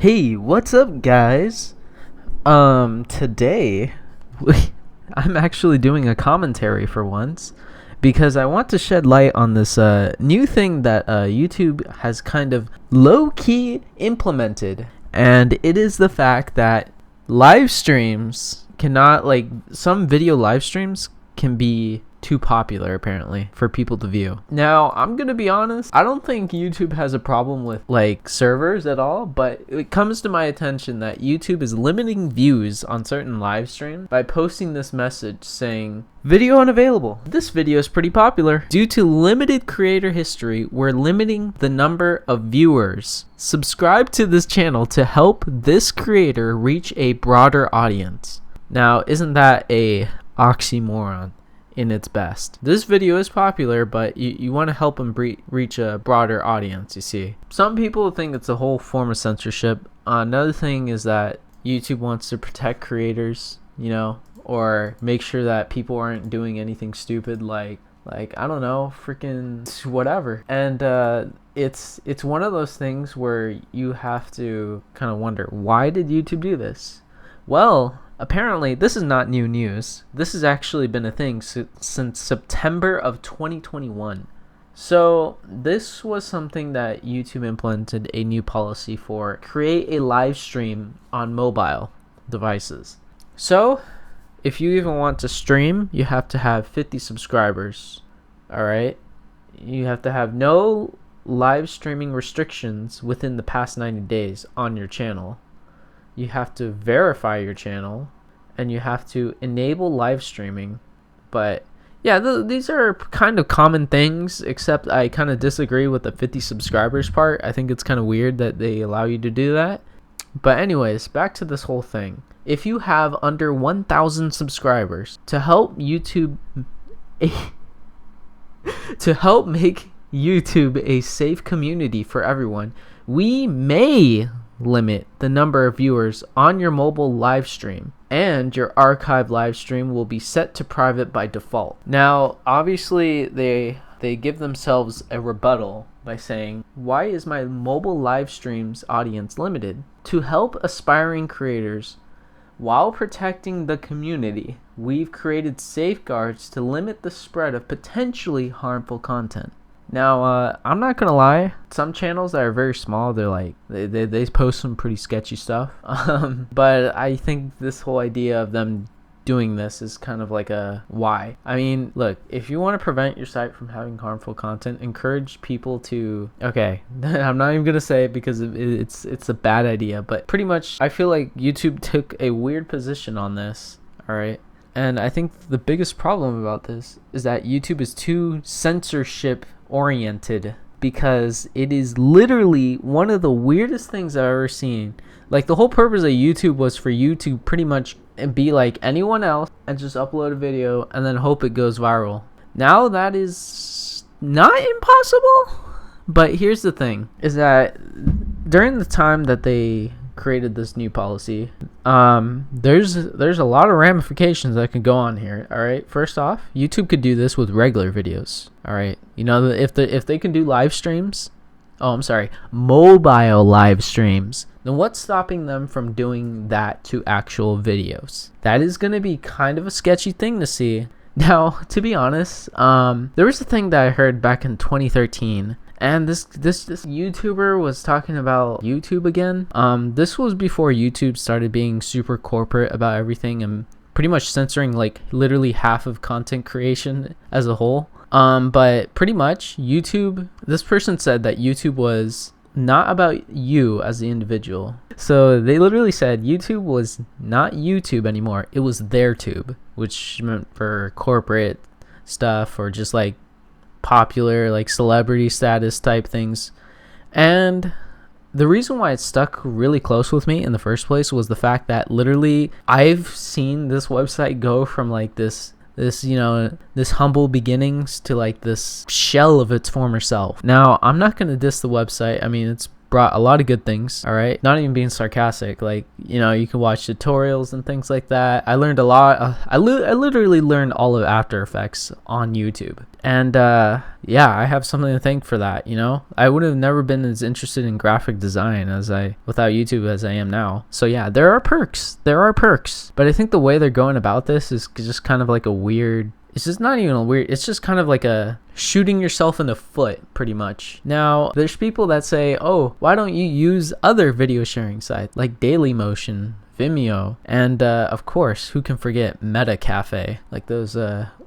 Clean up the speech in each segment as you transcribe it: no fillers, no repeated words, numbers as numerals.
Hey, what's up, guys? Today I'm actually doing a commentary for once because I want to shed light on this new thing that YouTube has kind of low-key implemented, and it is the fact that live streams cannot, like, some video live streams can be too popular apparently for people to view. Now, I'm gonna be honest, I don't think YouTube has a problem with like servers at all, but it comes to my attention that YouTube is limiting views on certain live streams by posting this message saying video unavailable. This video is pretty popular. Due to limited creator history, we're limiting the number of viewers. Subscribe to this channel to help this creator reach a broader audience. Now, isn't that a oxymoron in its best? This video is popular, but you want to help them reach a broader audience, you see. Some people think it's a whole form of censorship. Another thing is that YouTube wants to protect creators, you know, or make sure that people aren't doing anything stupid like I don't know, freaking whatever. And it's one of those things where you have to kind of wonder, why did YouTube do this? Well, apparently, this is not new news. This has actually been a thing since September of 2021. So this was something that YouTube implemented a new policy for: create a live stream on mobile devices. So if you even want to stream, you have to have 50 subscribers. All right? You have to have no live streaming restrictions within the past 90 days on your channel. You have to verify your channel, and you have to enable live streaming. But yeah, these are kind of common things, except I kind of disagree with the 50 subscribers part. I think it's kind of weird that they allow you to do that. But anyways, back to this whole thing. If you have under 1,000 subscribers, to help YouTube to help make YouTube a safe community for everyone, we may limit the number of viewers on your mobile live stream, and your archive live stream will be set to private by default. Now, obviously, they give themselves a rebuttal by saying, why is my mobile live streams audience limited? To help aspiring creators while protecting the community, we've created safeguards to limit the spread of potentially harmful content. Now, I'm not gonna lie, some channels that are very small, they're like, they post some pretty sketchy stuff. But I think this whole idea of them doing this is kind of like a why. I mean, look, if you want to prevent your site from having harmful content, encourage people to, okay, I'm not even gonna say it because it's a bad idea, but pretty much I feel like YouTube took a weird position on this, all right? And I think the biggest problem about this is that YouTube is too censorship oriented, because it is literally one of the weirdest things I've ever seen. Like, the whole purpose of YouTube was for you to pretty much be like anyone else and just upload a video and then hope it goes viral. Now that is not impossible, but here's the thing, is that during the time that they created this new policy, there's a lot of ramifications that can go on here. All right, first off, YouTube could do this with regular videos. All right, you know, if they can do live streams, mobile live streams, then what's stopping them from doing that to actual videos? That is going to be kind of a sketchy thing to see. Now, to be honest, there was a thing that I heard back in 2013, and this YouTuber was talking about YouTube again. This was before YouTube started being super corporate about everything and pretty much censoring like literally half of content creation as a whole. But pretty much YouTube, this person said that YouTube was not about you as the individual. So they literally said YouTube was not YouTube anymore. It was their tube, which meant for corporate stuff or just like popular, like celebrity status type things. And the reason why it stuck really close with me in the first place was the fact that literally I've seen this website go from like this you know, this humble beginnings to like this shell of its former self. Now, I'm not going to diss the website. I mean, it's brought a lot of good things, all right? Not even being sarcastic. Like, you know, you can watch tutorials and things like that. I learned a lot. I literally learned all of After Effects on YouTube. And yeah, I have something to thank for that, you know? I would have never been as interested in graphic design without YouTube as I am now. So yeah, there are perks. But I think the way they're going about this is just kind of like a weird, it's just not even a weird, it's just kind of like a shooting yourself in the foot, pretty much. Now, there's people that say, oh, why don't you use other video sharing sites like Dailymotion, Vimeo, and of course, who can forget Meta Cafe, like those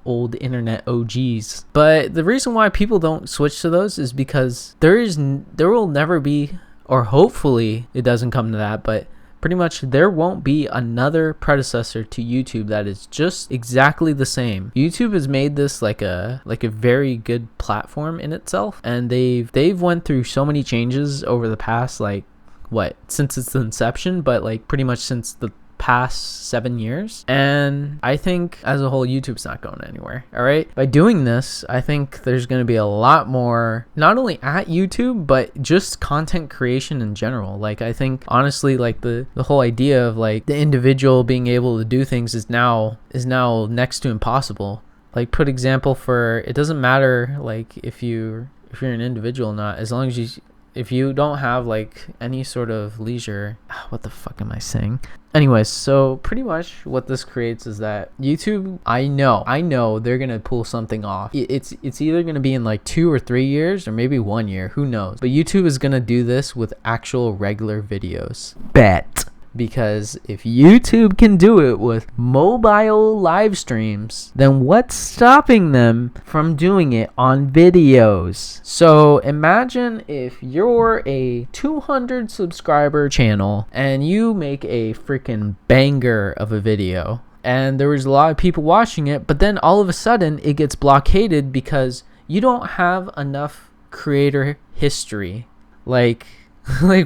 old internet OGs. But the reason why people don't switch to those is because there will never be, or hopefully it doesn't come to that, but pretty much there won't be another predecessor to YouTube that is just exactly the same. YouTube has made this like a very good platform in itself, and they've went through so many changes over the past, like, what, since its inception, but like pretty much since the past 7 years. And I think as a whole, YouTube's not going anywhere. All right, by doing this, I think there's going to be a lot more, not only at YouTube, but just content creation in general. Like, I think honestly, like the whole idea of like the individual being able to do things is now next to impossible. Like, put example, for it doesn't matter like if you're an individual or not, as long as if you don't have like any sort of leisure, what the fuck am I saying? Anyways, so pretty much what this creates is that YouTube, I know they're gonna pull something off. It's either gonna be in like 2 or 3 years, or maybe 1 year, who knows? But YouTube is gonna do this with actual regular videos. Bet. Because if YouTube can do it with mobile live streams, then what's stopping them from doing it on videos? So imagine if you're a 200 subscriber channel and you make a freaking banger of a video, and there was a lot of people watching it, but then all of a sudden it gets blockaded because you don't have enough creator history. Like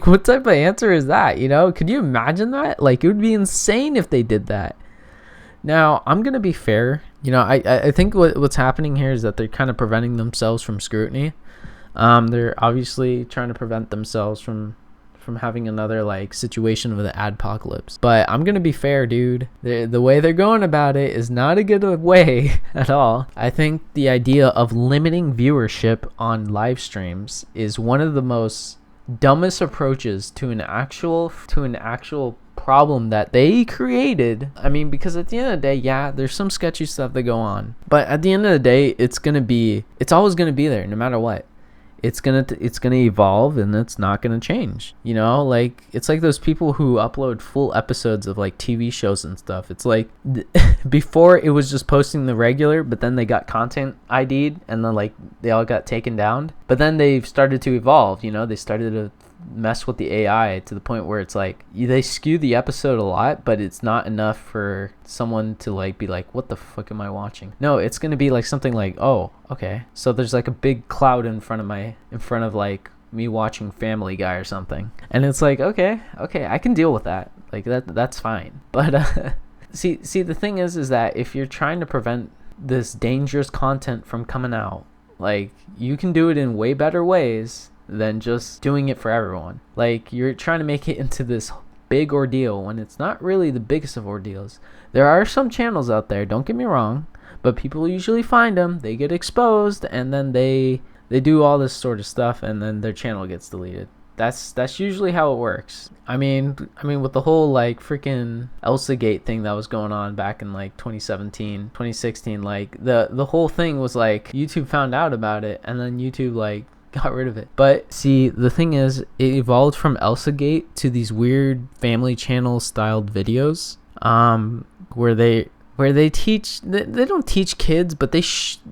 what type of answer is that, you know? Could you imagine that? Like, it would be insane if they did that. Now, I'm gonna be fair, you know, I think what's happening here is that they're kind of preventing themselves from scrutiny. They're obviously trying to prevent themselves from having another like situation with an adpocalypse. But I'm gonna be fair, dude. The way they're going about it is not a good way at all. I think the idea of limiting viewership on live streams is one of the most dumbest approaches to an actual problem that they created. I mean, because at the end of the day, yeah, there's some sketchy stuff that go on, but at the end of the day, it's always gonna be there no matter what. It's gonna evolve, and it's not gonna change, you know? Like, it's like those people who upload full episodes of like TV shows and stuff. It's like before it was just posting the regular, but then they got content ID'd, and then like they all got taken down. But then they've started to evolve, you know? They started to mess with the AI to the point where it's like they skew the episode a lot, but it's not enough for someone to like be like, what the fuck am I watching? No, it's gonna be like something like, oh, okay, so there's like a big cloud in front of like me watching Family Guy or something, and it's like, okay, I can deal with that. Like that's fine. But see the thing is that if you're trying to prevent this dangerous content from coming out, like, you can do it in way better ways than just doing it for everyone. Like, you're trying to make it into this big ordeal when it's not really the biggest of ordeals. There are some channels out there, don't get me wrong, but people usually find them, they get exposed, and then they do all this sort of stuff, and then their channel gets deleted. That's usually how it works. I mean with the whole like freaking Elsa Gate thing that was going on back in like 2017, 2016, like the whole thing was like YouTube found out about it, and then YouTube like got rid of it. But see, the thing is, it evolved from Elsa Gate to these weird family channel styled videos, where they teach, they don't teach kids, but they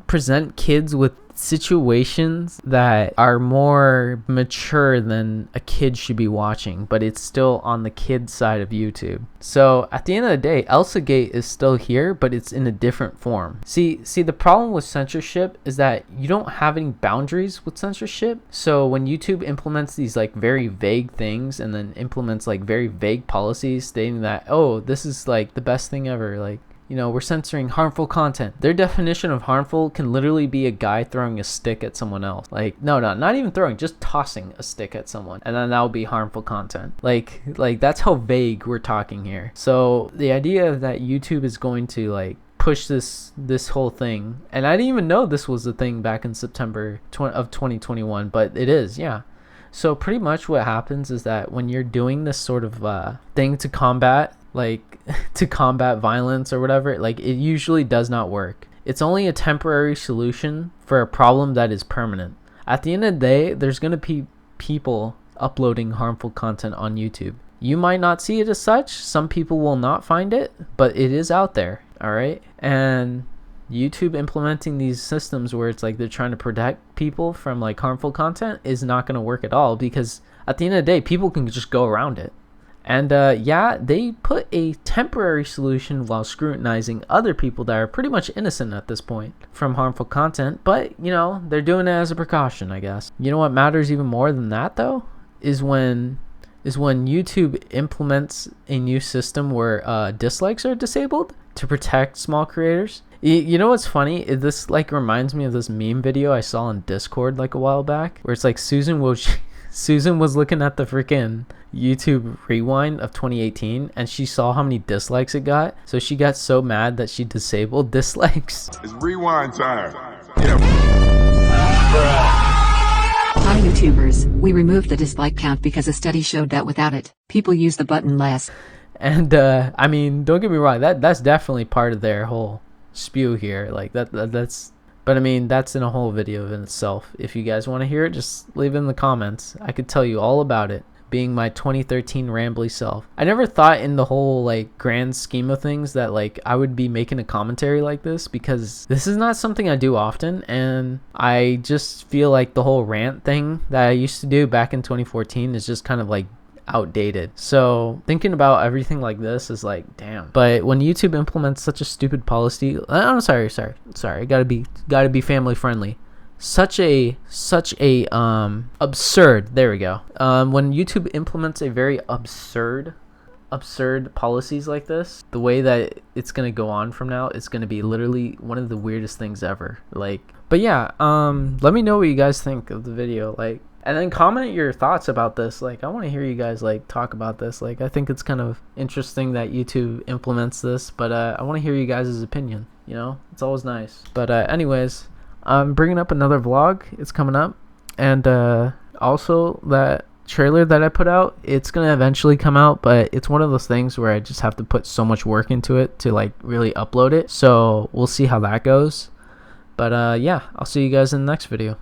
present kids with situations that are more mature than a kid should be watching, but it's still on the kid side of YouTube. So at the end of the day, Elsa Gate is still here, but it's in a different form. See, the problem with censorship is that you don't have any boundaries with censorship. So when YouTube implements these like very vague things, and then implements like very vague policies stating that, oh, this is like the best thing ever, like we're censoring harmful content. Their definition of harmful can literally be a guy throwing a stick at someone else. Like, no, not even throwing, just tossing a stick at someone, and then that would be harmful content. Like that's how vague we're talking here. So the idea that YouTube is going to like push this whole thing, and I didn't even know this was a thing back in September of 2021, but it is, yeah. So pretty much what happens is that when you're doing this sort of thing to combat violence or whatever, like, it usually does not work. It's only a temporary solution for a problem that is permanent. At the end of the day, there's going to be people uploading harmful content on YouTube. You might not see it as such. Some people will not find it, but it is out there. All right. And YouTube implementing these systems where it's like they're trying to protect people from like harmful content is not going to work at all, because at the end of the day, people can just go around it. And yeah, they put a temporary solution while scrutinizing other people that are pretty much innocent at this point from harmful content. But, they're doing it as a precaution, I guess. You know what matters even more than that, though, is when YouTube implements a new system where dislikes are disabled to protect small creators. You know what's funny? This like reminds me of this meme video I saw on Discord like a while back, where it's like Susan was looking at the freaking YouTube rewind of 2018, and she saw how many dislikes it got, so she got so mad that she disabled dislikes. It's rewind time. Yeah. Hi YouTubers, we removed the dislike count because a study showed that without it, people use the button less. And I mean, don't get me wrong, that's definitely part of their whole spew here. Like that's but I mean, that's in a whole video in itself. If you guys want to hear it, just leave it in the comments. I could tell you all about it, being my 2013 rambly self. I never thought in the whole like grand scheme of things that like I would be making a commentary like this, because this is not something I do often, and I just feel like the whole rant thing that I used to do back in 2014 is just kind of like outdated. So thinking about everything like this is like, damn. But when YouTube implements such a stupid policy, I'm sorry, gotta be family friendly. Such a absurd, there we go. When YouTube implements a very absurd policies like this, the way that it's gonna go on from now, it's gonna be literally one of the weirdest things ever. Like, but yeah, let me know what you guys think of the video, like, and then comment your thoughts about this. Like, I want to hear you guys like talk about this. Like, I think it's kind of interesting that YouTube implements this, but I want to hear you guys' opinion. It's always nice. But anyways, I'm bringing up another vlog. It's coming up, and also that trailer that I put out, it's gonna eventually come out, but it's one of those things where I just have to put so much work into it to like really upload it. So we'll see how that goes. But yeah, I'll see you guys in the next video.